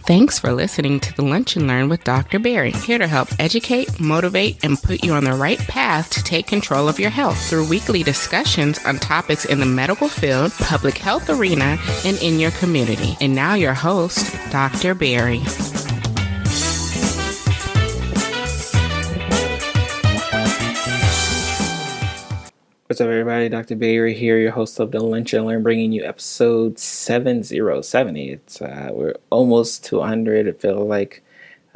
Thanks for listening to the Lunch and Learn with Dr. Barry, here to help educate, motivate, and put you on the right path to take control of your health through weekly discussions on topics in the medical field, public health arena, and in your community. And now your host, Dr. Barry. What's up, everybody? Dr. Barry here, your host of the Lunch and Learn, bringing you episode 7070. It's we're almost to 100. It feels like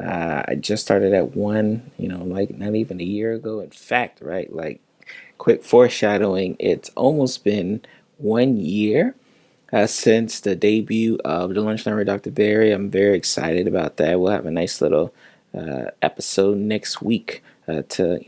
I just started at 1, like not even a year ago. In fact, right, like quick foreshadowing, it's almost been 1 year since the debut of the Lunch and Learn with Dr. Barry. I'm very excited about that. We'll have a nice little episode next week to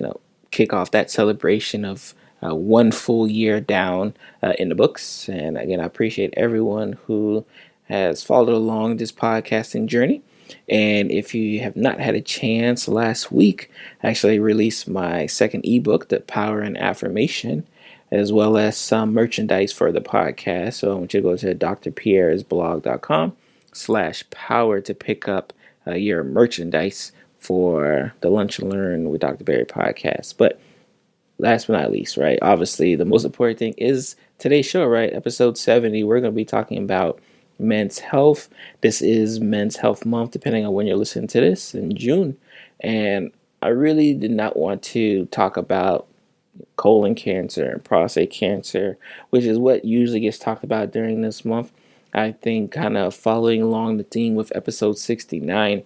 kick off that celebration of 1 full year down in the books. And again, I appreciate everyone who has followed along this podcasting journey. And if you have not had a chance, last week I actually released my second ebook, The Power and Affirmation, as well as some merchandise for the podcast. So I want you to go to drpierresblog.com/power to pick up your merchandise for the Lunch and Learn with Dr. Barry podcast. But last but not least, right, obviously the most important thing is today's show, right? Episode 70, we're going to be talking about men's health. This is Men's Health Month, depending on when you're listening to this, in June. And I really did not want to talk about colon cancer and prostate cancer, which is what usually gets talked about during this month. I think kind of following along the theme with episode 69,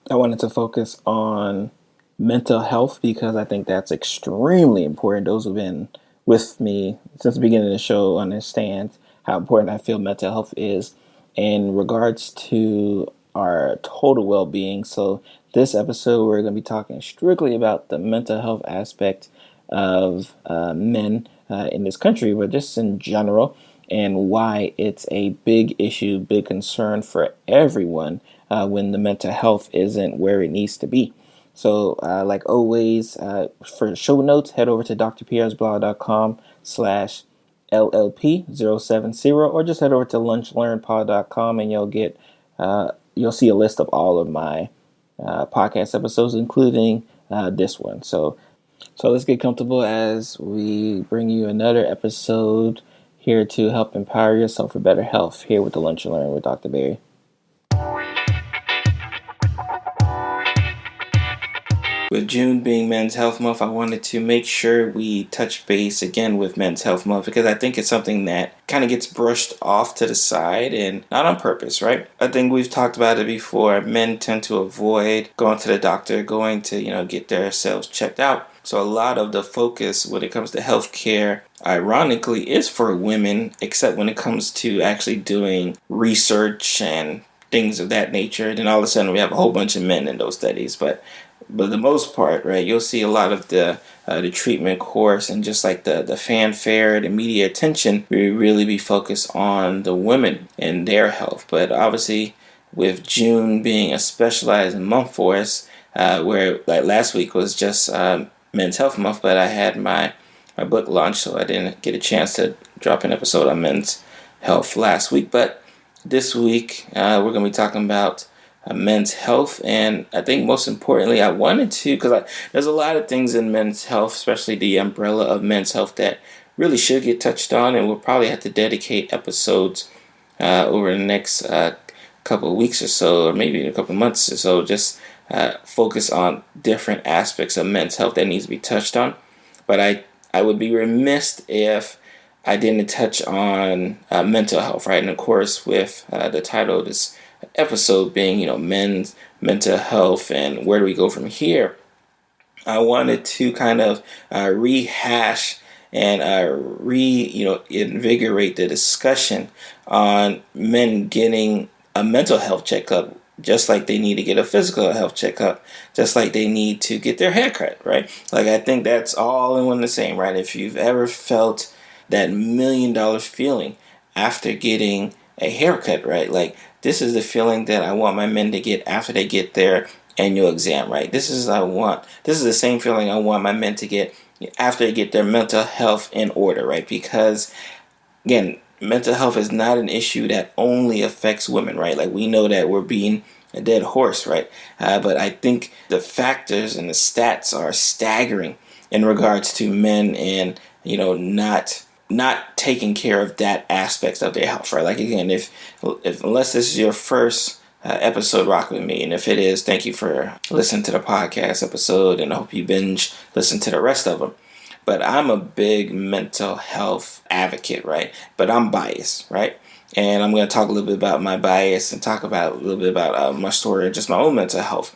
I wanted to focus on mental health because I think that's extremely important. Those who've been with me since the beginning of the show understand how important I feel mental health is in regards to our total well-being. So this episode, we're going to be talking strictly about the mental health aspect of men in this country, but just in general, and why it's a big issue, big concern for everyone when the mental health isn't where it needs to be. So, like always, for show notes, head over to drpierresblog.com/LLP070, or just head over to lunchlearnpod.com and you'll see a list of all of my podcast episodes, including this one. So let's get comfortable as we bring you another episode here to help empower yourself for better health here with the Lunch and Learn with Dr. Barry. With June being Men's Health Month, I wanted to make sure we touch base again with Men's Health Month because I think it's something that kind of gets brushed off to the side and not on purpose, right? I think we've talked about it before. Men tend to avoid going to the doctor, going to, get themselves checked out. So a lot of the focus when it comes to healthcare, ironically, is for women, except when it comes to actually doing research and things of that nature. Then all of a sudden we have a whole bunch of men in those studies. But the most part, right, you'll see a lot of the treatment course and just like the fanfare, the media attention, we really be focused on the women and their health. But obviously, with June being a specialized month for us, where like last week was just Men's Health Month, but I had my book launch, so I didn't get a chance to drop an episode on men's health last week. But this week, we're going to be talking about men's health, and I think most importantly, I wanted to, because there's a lot of things in men's health, especially the umbrella of men's health, that really should get touched on, and we'll probably have to dedicate episodes over the next couple of weeks or so, or maybe a couple of months or so, just focus on different aspects of men's health that needs to be touched on. But I would be remiss if I didn't touch on mental health, right? And of course, with the title of this episode being, men's mental health and where do we go from here, I wanted to kind of rehash and invigorate the discussion on men getting a mental health checkup, just like they need to get a physical health checkup, just like they need to get their hair cut, right? Like, I think that's all in one the same, right? If you've ever felt that $1 million feeling after getting a haircut, right? Like, this is the feeling that I want my men to get after they get their annual exam, right? This is the same feeling I want my men to get after they get their mental health in order, right? Because, again, mental health is not an issue that only affects women, right? Like, we know that we're being a dead horse, right? But I think the factors and the stats are staggering in regards to men and, not taking care of that aspects of their health, right? Like, again, if unless this is your first episode rock with me, and if it is, thank you for listening to the podcast episode, and I hope you binge listen to the rest of them. But I'm a big mental health advocate, right? But I'm biased, right? And I'm going to talk a little bit about my bias and talk about a little bit about my story and just my own mental health.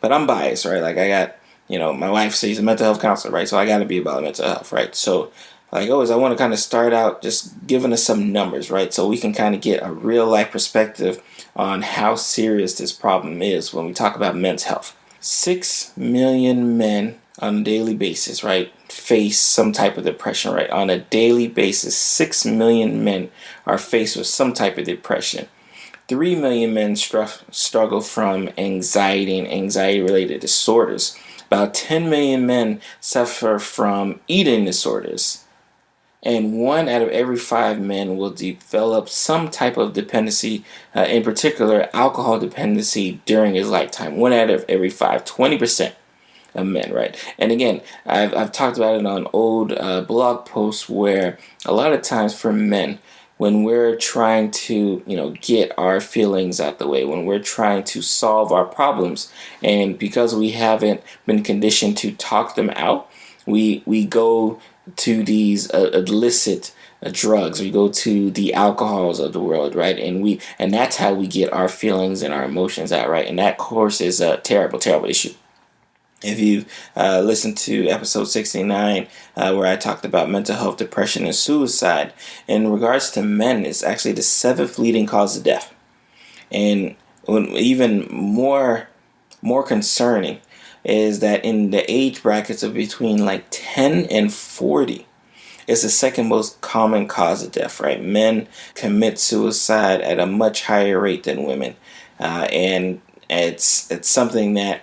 But I'm biased, right? Like, I got, my wife says a mental health counselor, right? So I got to be about mental health, right? So, like always, I want to kind of start out just giving us some numbers, right? So we can kind of get a real life perspective on how serious this problem is when we talk about men's health. 6 million men on a daily basis, right, face some type of depression, right? On a daily basis, 6 million men are faced with some type of depression. 3 million men struggle from anxiety and anxiety-related disorders. About 10 million men suffer from eating disorders. And 1 out of every 5 men will develop some type of dependency, in particular alcohol dependency, during his lifetime. 1 out of every 5, 20% of men, right? And again, I've talked about it on old blog posts where a lot of times for men, when we're trying to, get our feelings out the way, when we're trying to solve our problems, and because we haven't been conditioned to talk them out, we go to these illicit drugs. We go to the alcohols of the world, right? And that's how we get our feelings and our emotions out, right? And that, of course, is a terrible, terrible issue. If you listen to episode 69, where I talked about mental health, depression, and suicide, in regards to men, it's actually the 7th leading cause of death. And even more concerning is that in the age brackets of between like 10 and 40, it's the second most common cause of death, right? Men commit suicide at a much higher rate than women. And it's something that,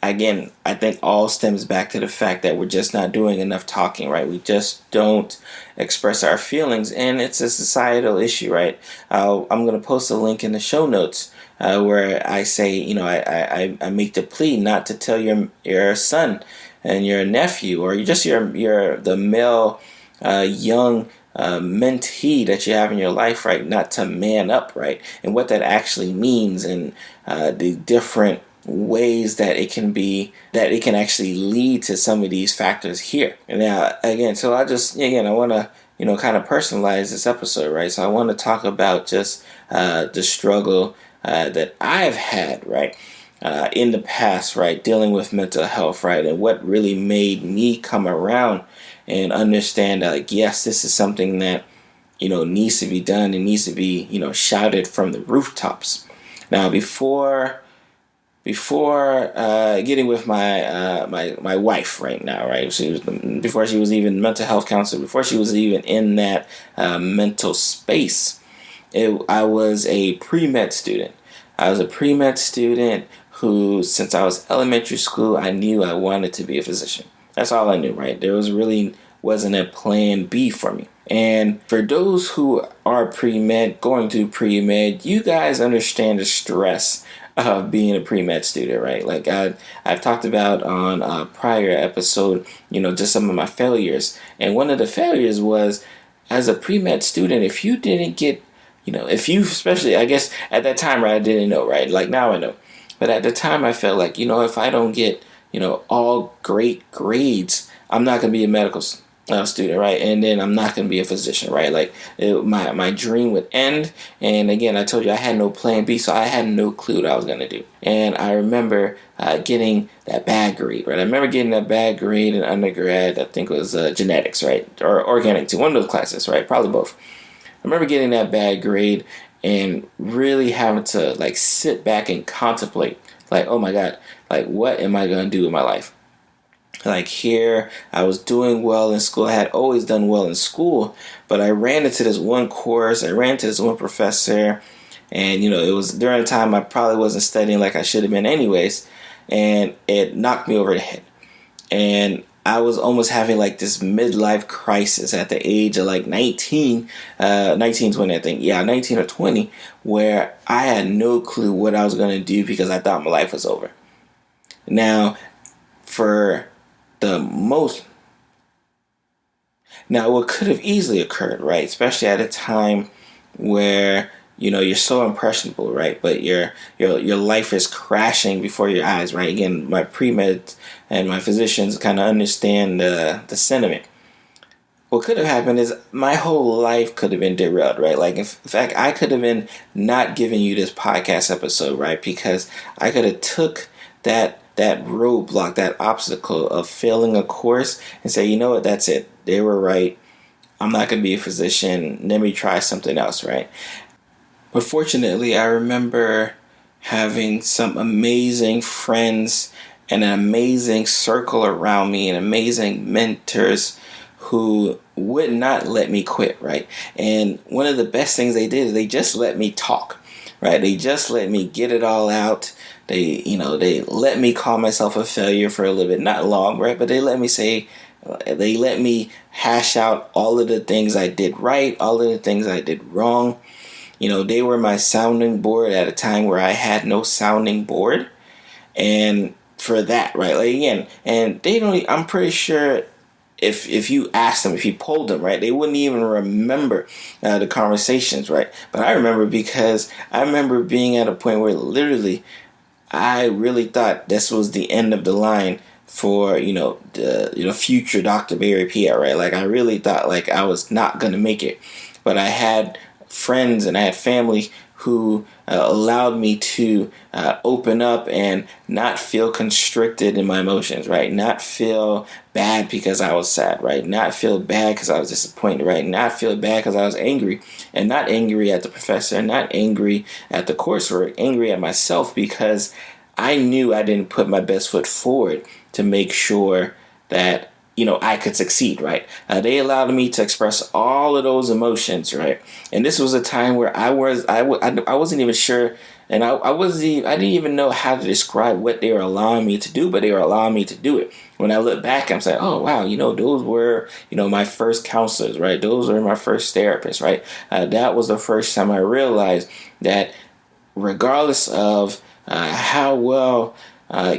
again, I think all stems back to the fact that we're just not doing enough talking, right? We just don't express our feelings, and it's a societal issue, right? I'm going to post a link in the show notes where I say, I make the plea not to tell your son and your nephew, or just the male young mentee that you have in your life, right, not to man up, right? And what that actually means, and the different ways that it can actually lead to some of these factors here. And now, again, so I want to, kind of personalize this episode, right? So I want to talk about just the struggle that I've had, right, in the past, right, dealing with mental health, right, and what really made me come around and understand that, like, yes, this is something that, needs to be done and needs to be, shouted from the rooftops. Now, before getting with my wife right now, right? Before she was even mental health counselor, before she was even in that mental space, I was a pre-med student. I was a pre-med student who, since I was elementary school, I knew I wanted to be a physician. That's all I knew, right? There wasn't a plan B for me. And for those who are pre-med, going through pre-med, you guys understand the stress of being a pre-med student, right? Like I've talked about on a prior episode, just some of my failures. And one of the failures was, as a pre-med student, if you didn't get, especially, I guess at that time, right, I didn't know, right? Like now I know. But at the time I felt like, if I don't get, all great grades, I'm not going to be a medical student, right? And then I'm not going to be a physician, right? Like my dream would end. And again, I told you I had no plan B, so I had no clue what I was going to do. And I remember getting that bad grade, right? I remember getting that bad grade in undergrad. I think it was genetics, right? Or organic, too. One of those classes, right? Probably both. I remember getting that bad grade and really having to like sit back and contemplate, like, oh my God, like what am I going to do with my life? Like here, I was doing well in school. I had always done well in school, but I ran into this one course. I ran into this one professor, and it was during a time I probably wasn't studying like I should have been anyways, and it knocked me over the head. And I was almost having like this midlife crisis at the age of like 19, 20, I think. Yeah, 19 or 20, where I had no clue what I was going to do because I thought my life was over. Now, what could have easily occurred, right? Especially at a time where you're so impressionable, right? But your life is crashing before your eyes, right? Again, my pre-med and my physicians kind of understand the sentiment. What could have happened is my whole life could have been derailed, right? Like, in fact, I could have been not giving you this podcast episode, right? Because I could have took that roadblock, that obstacle of failing a course and say, you know what, that's it. They were right. I'm not going to be a physician. Let me try something else, right? But fortunately, I remember having some amazing friends and an amazing circle around me and amazing mentors who would not let me quit, right? And one of the best things they did is they just let me talk, right? They just let me get it all out. They let me call myself a failure for a little bit, not long, right? But they let me hash out all of the things I did right, all of the things I did wrong. They were my sounding board at a time where I had no sounding board. And for that, right? Like, again, and I'm pretty sure if you asked them, if you polled them, right, they wouldn't even remember the conversations, right? But I remember, because I remember being at a point where literally I really thought this was the end of the line for, the future Dr. Barry, Pierre, right? Like, I really thought like I was not going to make it. But I had friends and I had family who allowed me to open up and not feel constricted in my emotions, right? Not feel bad because I was sad, right? Not feel bad because I was disappointed, right? Not feel bad because I was angry, and not angry at the professor, not angry at the coursework, angry at myself because I knew I didn't put my best foot forward to make sure that I could succeed, right? They allowed me to express all of those emotions, right? And this was a time where I wasn't even sure, and I didn't even know how to describe what they were allowing me to do, but they were allowing me to do it. When I look back, I'm saying, oh wow, those were my first counselors, right? Those were my first therapists, right? That was the first time I realized that regardless of how well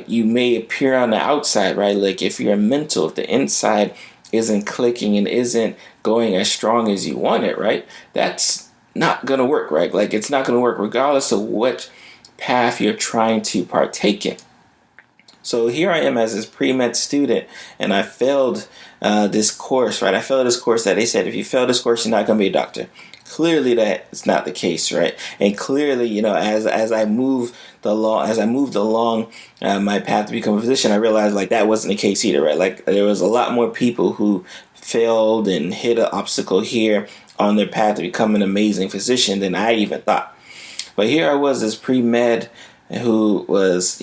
you may appear on the outside, right? Like, if your mental, if the inside isn't clicking and isn't going as strong as you want it, right? That's not going to work, right? Like, it's not going to work regardless of what path you're trying to partake in. So here I am as this pre-med student, and I failed this course, right? I failed this course that they said, if you fail this course, you're not going to be a doctor. Clearly that is not the case, right? And clearly, as I moved along my path to become a physician, I realized like that wasn't the case either, right? Like, there was a lot more people who failed and hit an obstacle here on their path to become an amazing physician than I even thought. But here I was, this pre-med who was,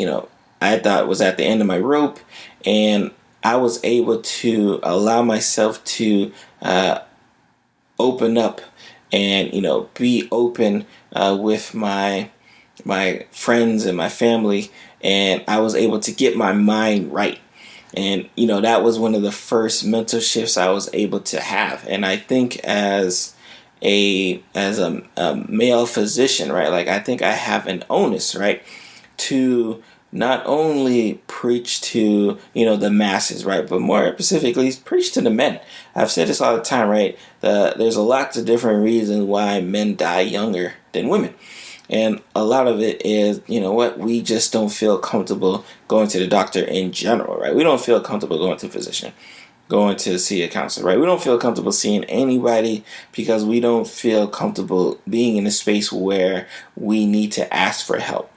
I thought was at the end of my rope, and I was able to allow myself to open up and be open with my friends and my family, and I was able to get my mind right. And that was one of the first mental shifts I was able to have. And I think as a male physician, right, like, I think I have an onus, right, to not only preach to the masses, right, but more specifically preach to the men. I've said this all the time, right? There's a lot of different reasons why men die younger than women, and a lot of it is we just don't feel comfortable going to the doctor in general, right? We don't feel comfortable going to a physician, going to see a counselor, right? We don't feel comfortable seeing anybody because we don't feel comfortable being in a space where we need to ask for help.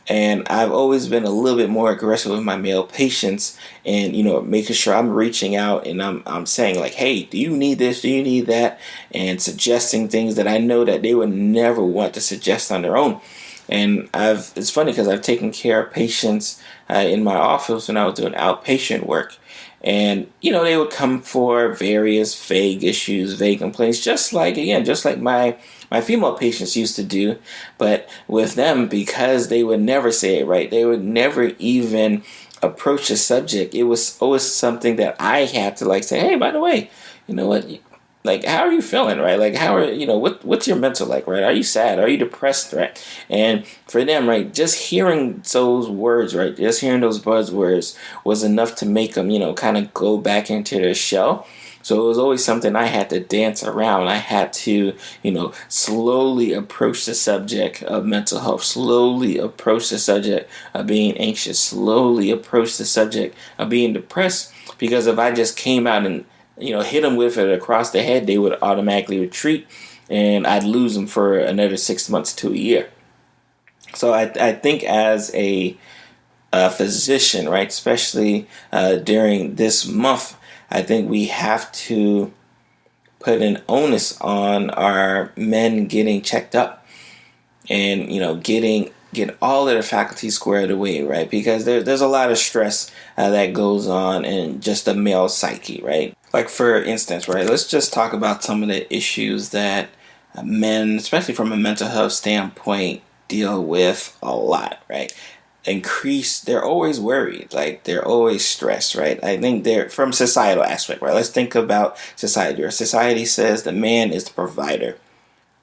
And I've always been a little bit more aggressive with my male patients, and making sure I'm reaching out and I'm saying like, hey, do you need this? Do you need that? And suggesting things that I know that they would never want to suggest on their own. And it's funny because I've taken care of patients in my office when I was doing outpatient work. And, they would come for various vague issues, vague complaints, just like my female patients used to do. But with them, because they would never say it right, they would never even approach the subject, it was always something that I had to like say, hey, by the way, you know what? Like, how are you feeling, right? Like, how are, what's your mental like, right? Are you sad? Are you depressed, right? And for them, right, just hearing those words, right, just hearing those buzzwords was enough to make them, kind of go back into their shell. So it was always something I had to dance around. I had to, slowly approach the subject of mental health, slowly approach the subject of being anxious, slowly approach the subject of being depressed. Because if I just came out and, hit them with it across the head, they would automatically retreat and I'd lose them for another 6 months to a year. So I think as a physician, right, especially during this month, I think we have to put an onus on our men getting checked up and, get all of their faculties squared away, right? Because there's a lot of stress that goes on in just the male psyche, right? Like, for instance, right, let's just talk about some of the issues that men, especially from a mental health standpoint, deal with a lot, right? They're always worried, like they're always stressed, right? I think they're from societal aspect, right? Let's think about society. Our society says the man is the provider.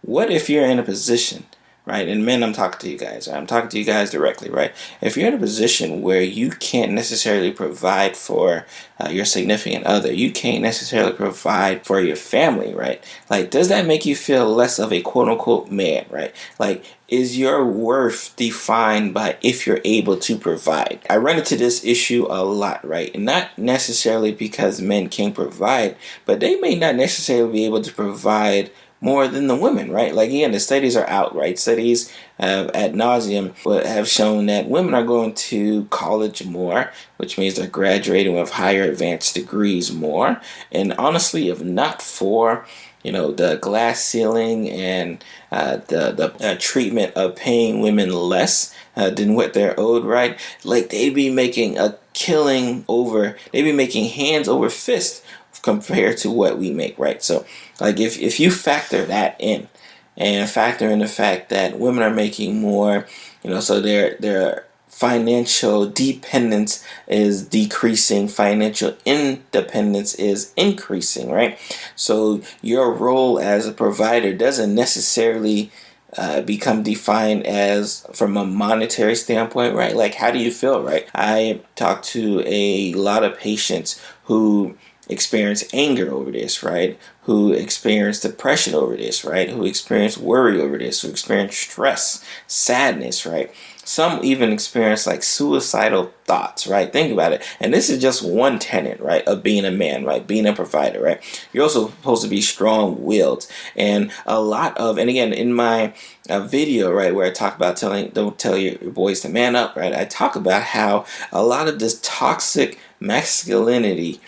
What if you're in a position, right? And men, I'm talking to you guys. I'm talking to you guys directly, right? If you're in a position where you can't necessarily provide for your significant other, you can't necessarily provide for your family, right? Like, does that make you feel less of a quote unquote man, right? Like, is your worth defined by if you're able to provide? I run into this issue a lot, right? And not necessarily because men can't provide, but they may not necessarily be able to provide more than the women, right? Like, again, the studies are out, right? Studies ad nauseum have shown that women are going to college more, which means they're graduating with higher advanced degrees more. And honestly, if not for the glass ceiling and the treatment of paying women less than what they're owed, right? Like, they'd be making they'd be making hands over fist compared to what we make, right? So, like, if you factor that in and factor in the fact that women are making more, so their financial dependence is decreasing, financial independence is increasing, right? So your role as a provider doesn't necessarily become defined as from a monetary standpoint, right? Like, how do you feel, right? I talk to a lot of patients who experience anger over this, right? Who experience depression over this, right? Who experience worry over this, who experience stress, sadness, right? Some even experience like suicidal thoughts, right? Think about it. And this is just one tenet, right, of being a man, right? Being a provider, right? You're also supposed to be strong-willed. And and again, in my video, right, where I talk about don't tell your boys to man up, right? I talk about how a lot of this toxic masculinity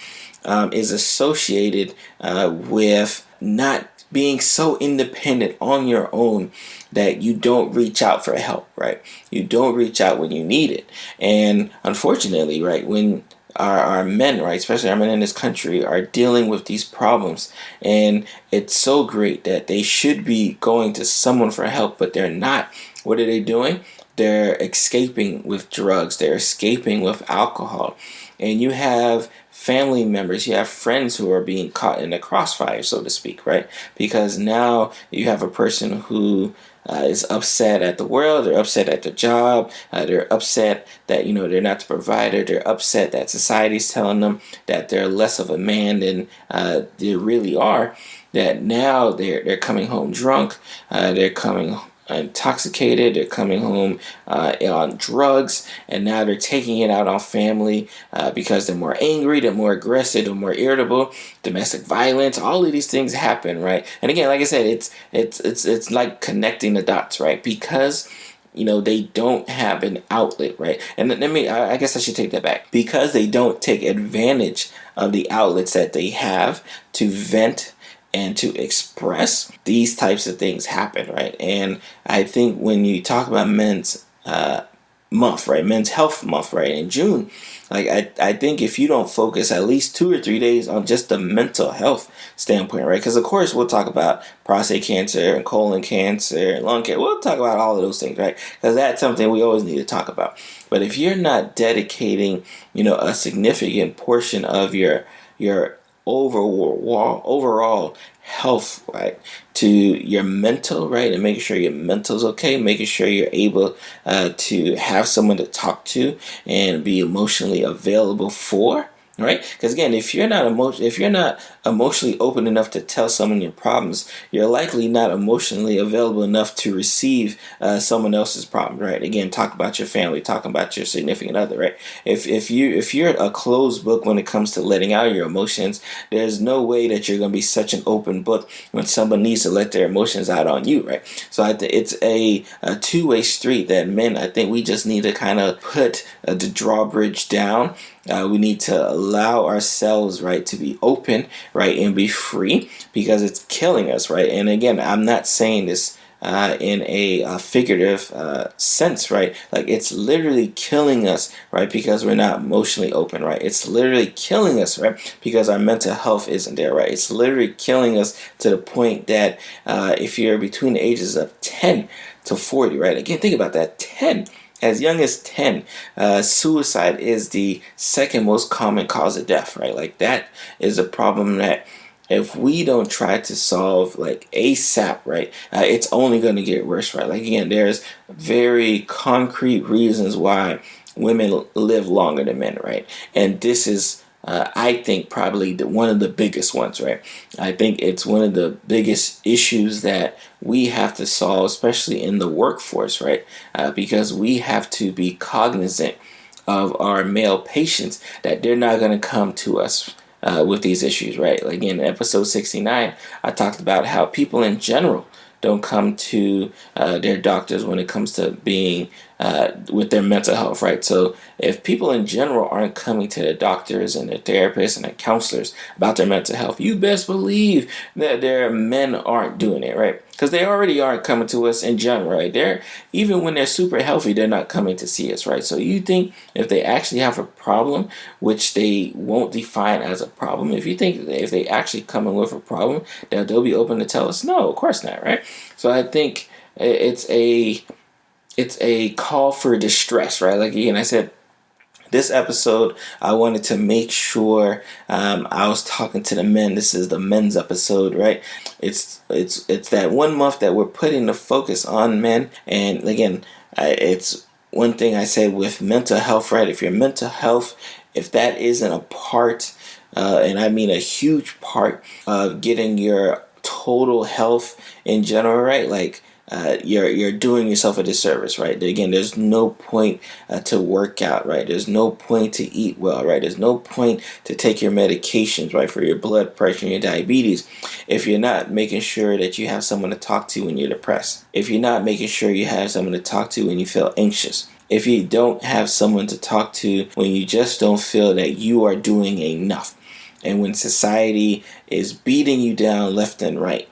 is associated with not being so independent on your own that you don't reach out for help, right? You don't reach out when you need it. And unfortunately, right, when our men, right, especially our men in this country, are dealing with these problems, and it's so great that they should be going to someone for help, but they're not. What are they doing? They're escaping with drugs. They're escaping with alcohol. And you have family members, you have friends who are being caught in the crossfire, so to speak, right? Because now you have a person who is upset at the world, they're upset at the job, they're upset that, they're not the provider, they're upset that society's telling them that they're less of a man than they really are, that now they're coming home drunk, they're coming intoxicated, they're coming home on drugs, and now they're taking it out on family because they're more angry, they're more aggressive, they're more irritable. Domestic violence, all of these things happen, right? And again, like I said, it's like connecting the dots, right? Because they don't have an outlet, right? And I guess I should take that back. Because they don't take advantage of the outlets that they have to vent and to express, these types of things happen, right? And I think when you talk about men's month, right? Men's Health Month, right? In June. Like, I think if you don't focus at least 2 or 3 days on just the mental health standpoint, right? Because, of course, we'll talk about prostate cancer and colon cancer and lung cancer. We'll talk about all of those things, right? Because that's something we always need to talk about. But if you're not dedicating, a significant portion of your overall health, right, to your mental, right, and making sure your mental's okay, making sure you're able to have someone to talk to and be emotionally available for, right? Because again, if you're not emotionally open enough to tell someone your problems, you're likely not emotionally available enough to receive someone else's problem, right? Again, talk about your family, talk about your significant other, right? If you're a closed book when it comes to letting out your emotions, there's no way that you're going to be such an open book when someone needs to let their emotions out on you, right? So I think it's a two-way street that men, I think we just need to kind of put the drawbridge down. We need to allow ourselves, right, to be open, right, and be free, because it's killing us, right? And again, I'm not saying this in a figurative sense, right? Like, it's literally killing us, right, because we're not emotionally open, right? It's literally killing us, right, because our mental health isn't there, right? It's literally killing us to the point that if you're between the ages of 10 to 40, right? Again, think about that, 10. As young as 10, suicide is the second most common cause of death, right? Like, that is a problem that if we don't try to solve, like, ASAP, right, it's only going to get worse, right? Like, again, there's very concrete reasons why women live longer than men, right? And this is, I think, probably one of the biggest ones, right? I think it's one of the biggest issues that we have to solve, especially in the workforce, right? Because we have to be cognizant of our male patients, that they're not going to come to us with these issues, right? Like, in episode 69, I talked about how people in general don't come to their doctors when it comes to being with their mental health, right? So if people in general aren't coming to their doctors and their therapists and their counselors about their mental health, you best believe that their men aren't doing it, right? Because they already aren't coming to us in general, right? Even when they're super healthy, they're not coming to see us, right? So you think if they actually have a problem, which they won't define as a problem, if you think that if they actually come in with a problem, that they'll be open to tell us, no, of course not, right? So I think it's a call for distress, right? Like, again, I said, this episode, I wanted to make sure I was talking to the men. This is the men's episode, right? It's that 1 month that we're putting the focus on men. And again, it's one thing I said with mental health, right? If your mental health, if that isn't a part, and I mean a huge part of getting your total health in general, right? Like, you're doing yourself a disservice, right? Again, there's no point to work out, right? There's no point to eat well, right? There's no point to take your medications, right, for your blood pressure and your diabetes, if you're not making sure that you have someone to talk to when you're depressed. If you're not making sure you have someone to talk to when you feel anxious. If you don't have someone to talk to when you just don't feel that you are doing enough. And when society is beating you down left and right,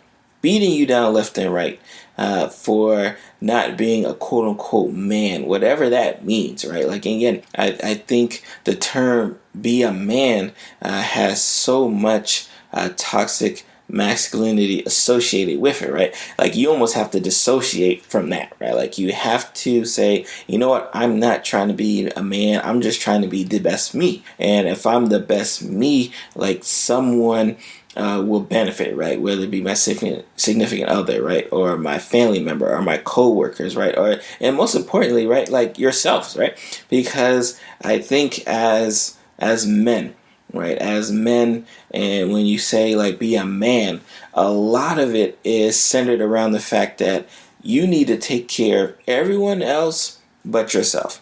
for not being a quote-unquote man, whatever that means, right? Like, again, I think the term be a man has so much toxic masculinity associated with it, right? Like, you almost have to dissociate from that, right? Like, you have to say, you know what, I'm not trying to be a man, I'm just trying to be the best me. And if I'm the best me, like, someone will benefit, right? Whether it be my significant other, right? Or my family member, or my co-workers, right? And most importantly, right? Like, yourselves, right? Because I think as men, right? As men, and when you say, like, be a man, a lot of it is centered around the fact that you need to take care of everyone else but yourself,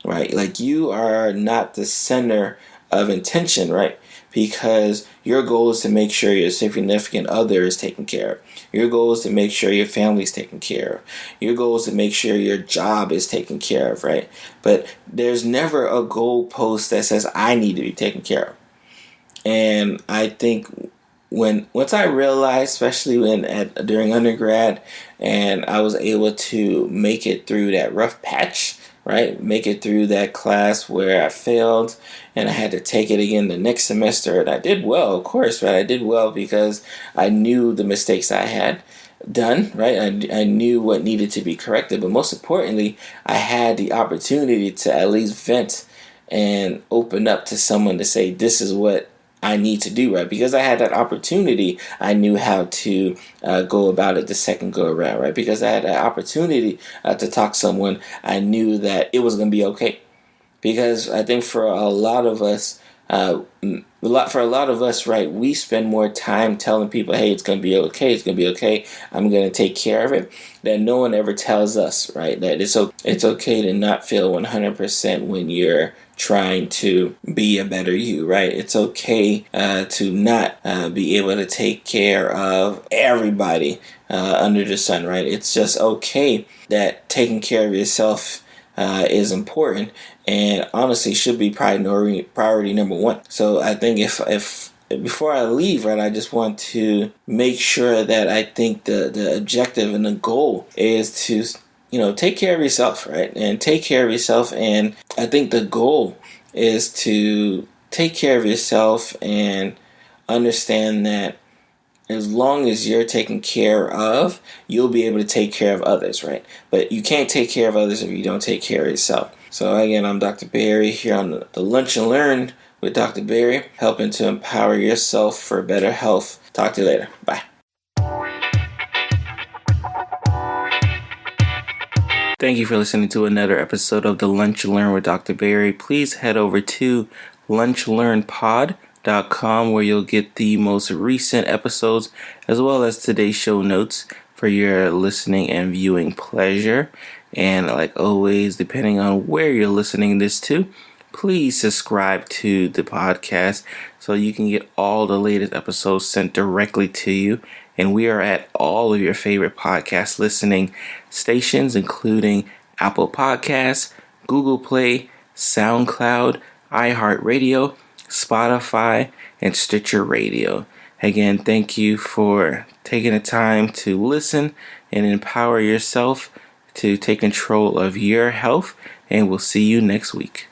right? Like, you are not the center of intention, right? Because your goal is to make sure your significant other is taken care of. Your goal is to make sure your family is taken care of. Your goal is to make sure your job is taken care of, right? But there's never a goalpost that says I need to be taken care of. And I think once I realized, especially during undergrad, and I was able to make it through that rough patch, right? Make it through that class where I failed and I had to take it again the next semester. And I did well, of course, right? I did well because I knew the mistakes I had done, right? I knew what needed to be corrected. But most importantly, I had the opportunity to at least vent and open up to someone to say, this is what I need to do, right? Because I had that opportunity, I knew how to go about it the second go around, right? Because I had that opportunity to talk to someone, I knew that it was going to be okay. Because I think for a lot of us, right, we spend more time telling people, hey, it's going to be okay, it's going to be okay, I'm going to take care of it, that no one ever tells us, right, that it's okay to not feel 100% when you're trying to be a better you, right? It's okay to not be able to take care of everybody under the sun, right? It's just okay that taking care of yourself is important and honestly should be priority number one. So I think if before I leave, right, I just want to make sure that I think the objective and the goal is to take care of yourself, right? And take care of yourself. And I think the goal is to take care of yourself and understand that as long as you're taken care of, you'll be able to take care of others, right? But you can't take care of others if you don't take care of yourself. So again, I'm Dr. Barry here on the Lunch and Learn with Dr. Barry, helping to empower yourself for better health. Talk to you later. Bye. Thank you for listening to another episode of the Lunch and Learn with Dr. Barry. Please head over to lunchlearnpod.com where you'll get the most recent episodes as well as today's show notes for your listening and viewing pleasure. And like always, depending on where you're listening this to, please subscribe to the podcast so you can get all the latest episodes sent directly to you. And we are at all of your favorite podcast listening stations, including Apple Podcasts, Google Play, SoundCloud, iHeartRadio, Spotify, and Stitcher Radio. Again, thank you for taking the time to listen and empower yourself to take control of your health. And we'll see you next week.